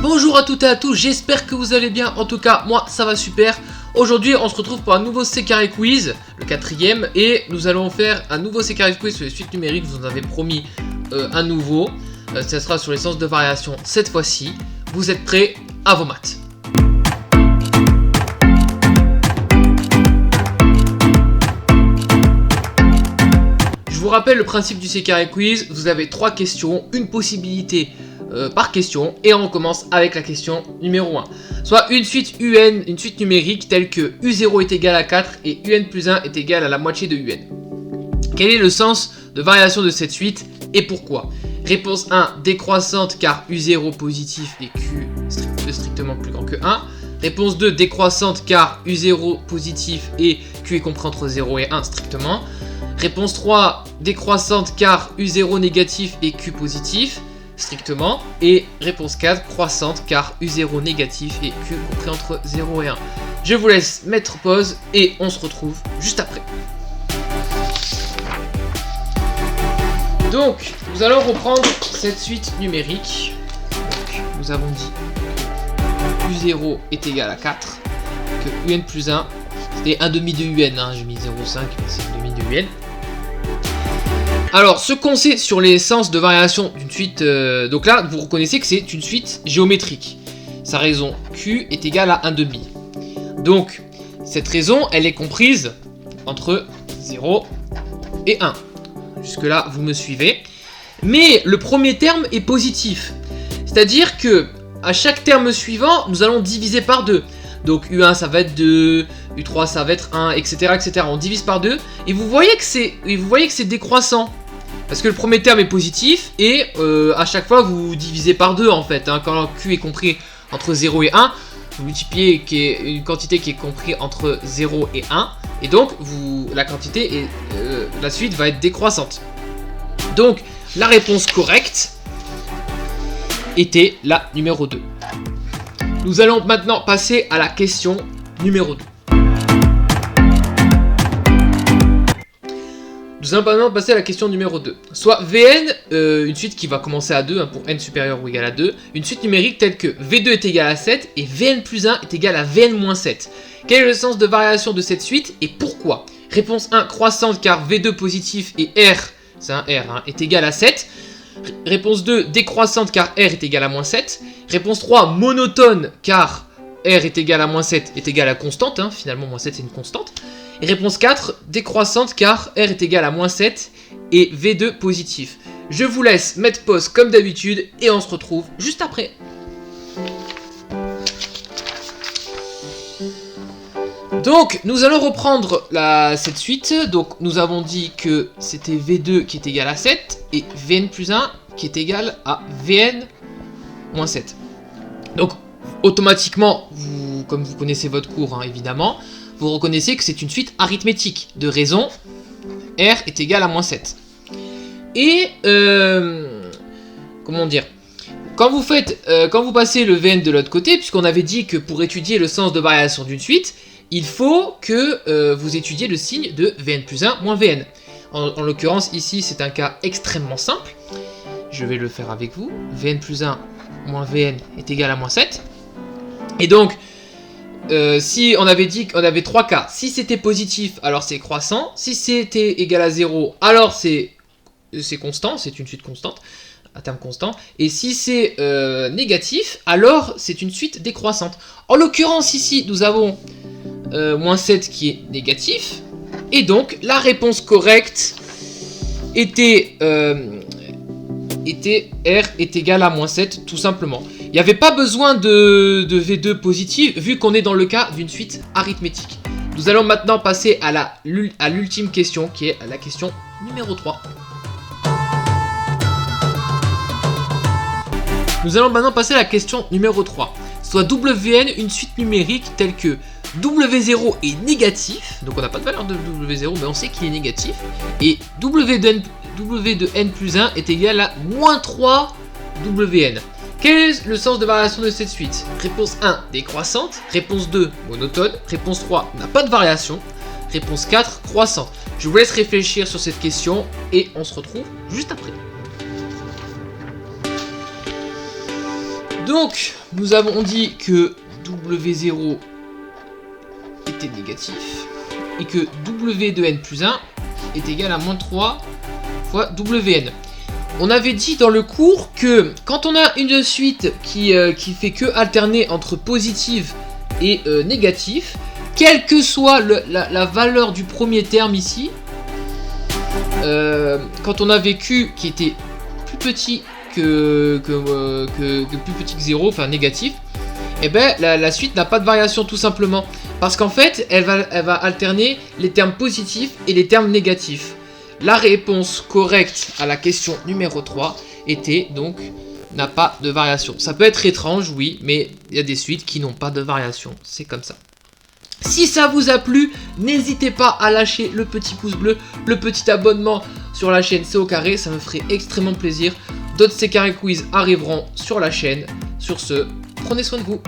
Bonjour à toutes et à tous, j'espère que vous allez bien, en tout cas moi ça va super. Aujourd'hui on se retrouve pour un nouveau C carré quiz, le quatrième, et nous allons faire un nouveau C carré quiz sur les suites numériques, je vous en avais promis un nouveau, ça sera sur les sens de variation cette fois-ci. Vous êtes prêts? À vos maths. Je vous rappelle le principe du C carré quiz, vous avez 3 questions, une possibilité par question, et on commence avec la question numéro 1. Soit une suite UN, une suite numérique telle que U0 est égal à 4 et UN plus 1 est égal à la moitié de UN. Quel est le sens de variation de cette suite et pourquoi? Réponse 1, décroissante car U0 positif et Q strictement plus grand que 1. Réponse 2, décroissante car U0 positif et Q est compris entre 0 et 1 strictement. Réponse 3, décroissante car U0 négatif et Q positif strictement. Et réponse 4, croissante car U0 négatif et Q compris entre 0 et 1. Je vous laisse mettre pause et on se retrouve juste après. Donc, nous allons reprendre cette suite numérique. Donc, nous avons dit que U0 est égal à 4, que UN plus 1, c'était 1 demi de UN, hein, j'ai mis 0,5, mais c'est 1 demi de UN. Alors, ce qu'on sait sur les sens de variation d'une suite, donc là, vous reconnaissez que c'est une suite géométrique. Sa raison Q est égale à 1 demi. Donc, cette raison, elle est comprise entre 0 et 1. Jusque-là, vous me suivez. Mais le premier terme est positif. C'est-à-dire que à chaque terme suivant, nous allons diviser par 2. Donc U1 ça va être 2, U3 ça va être 1, etc. etc. On divise par 2. Et vous voyez que c'est décroissant. Parce que le premier terme est positif. Et à chaque fois vous divisez par 2 en fait. Hein, quand Q est compris entre 0 et 1, vous multipliez une quantité qui est comprise entre 0 et 1. Et donc la suite va être décroissante. Donc la réponse correcte était la numéro 2. Nous allons maintenant passer à la question numéro 2. Nous allons maintenant passer à la question numéro 2. Soit Vn, une suite qui va commencer à 2 hein, pour n supérieur ou égal à 2, une suite numérique telle que V2 est égal à 7 et Vn plus 1 est égal à Vn moins 7. Quel est le sens de variation de cette suite et pourquoi? Réponse 1, croissante car V2 positif et R, c'est un R, hein, est égal à 7. Réponse 2, décroissante car R est égal à moins 7. Réponse 3, monotone car R est égal à moins 7 est égal à constante. Hein, finalement, moins 7 c'est une constante. Et réponse 4, décroissante car R est égal à moins 7 et V2 positif. Je vous laisse mettre pause comme d'habitude et on se retrouve juste après. Donc, nous allons reprendre cette suite. Donc, nous avons dit que c'était V2 qui est égal à 7 et Vn plus 1 qui est égal à Vn moins 7. Donc, automatiquement, comme vous connaissez votre cours, hein, évidemment, vous reconnaissez que c'est une suite arithmétique de raison R est égal à moins 7. Et, comment dire ? Quand vous passez le Vn de l'autre côté, puisqu'on avait dit que pour étudier le sens de variation d'une suite, il faut que vous étudiez le signe de Vn plus 1 moins Vn. En l'occurrence, ici, c'est un cas extrêmement simple. Je vais le faire avec vous. Vn plus 1 moins Vn est égal à moins 7. Et donc, si on avait dit qu'on avait 3 cas. Si c'était positif, alors c'est croissant. Si c'était égal à 0, alors c'est constant. C'est une suite constante, à terme constant. Et si c'est négatif, alors c'est une suite décroissante. En l'occurrence, ici, nous avons moins 7 qui est négatif. Et donc, la réponse correcte était R est égal à moins 7, tout simplement. Il n'y avait pas besoin de V2 positif, vu qu'on est dans le cas d'une suite arithmétique. Nous allons maintenant passer à l'ultime question, qui est la question numéro 3. Nous allons maintenant passer à la question numéro 3. Soit Wn une suite numérique telle que W0 est négatif, donc on n'a pas de valeur de W0, mais on sait qu'il est négatif, et W de n plus 1 est égal à moins 3 Wn. Quel est le sens de variation de cette suite? Réponse 1, décroissante. Réponse 2, monotone. Réponse 3, n'a pas de variation. Réponse 4, croissante. Je vous laisse réfléchir sur cette question et on se retrouve juste après. Donc, nous avons dit que W0 était négatif et que W de n plus 1 est égal à moins 3 fois Wn. On avait dit dans le cours que quand on a une suite qui fait que alterner entre positif et négatif, quelle que soit la valeur du premier terme ici, quand on avait Q qui était plus petit que plus petit que 0, enfin négatif, et ben la suite n'a pas de variation tout simplement. Parce qu'en fait, elle va alterner les termes positifs et les termes négatifs. La réponse correcte à la question numéro 3 était donc n'a pas de variation. Ça peut être étrange, oui, mais il y a des suites qui n'ont pas de variation. C'est comme ça. Si ça vous a plu, n'hésitez pas à lâcher le petit pouce bleu, le petit abonnement sur la chaîne C'est au carré, ça me ferait extrêmement plaisir. D'autres C'est carré quiz arriveront sur la chaîne. Sur ce, prenez soin de vous.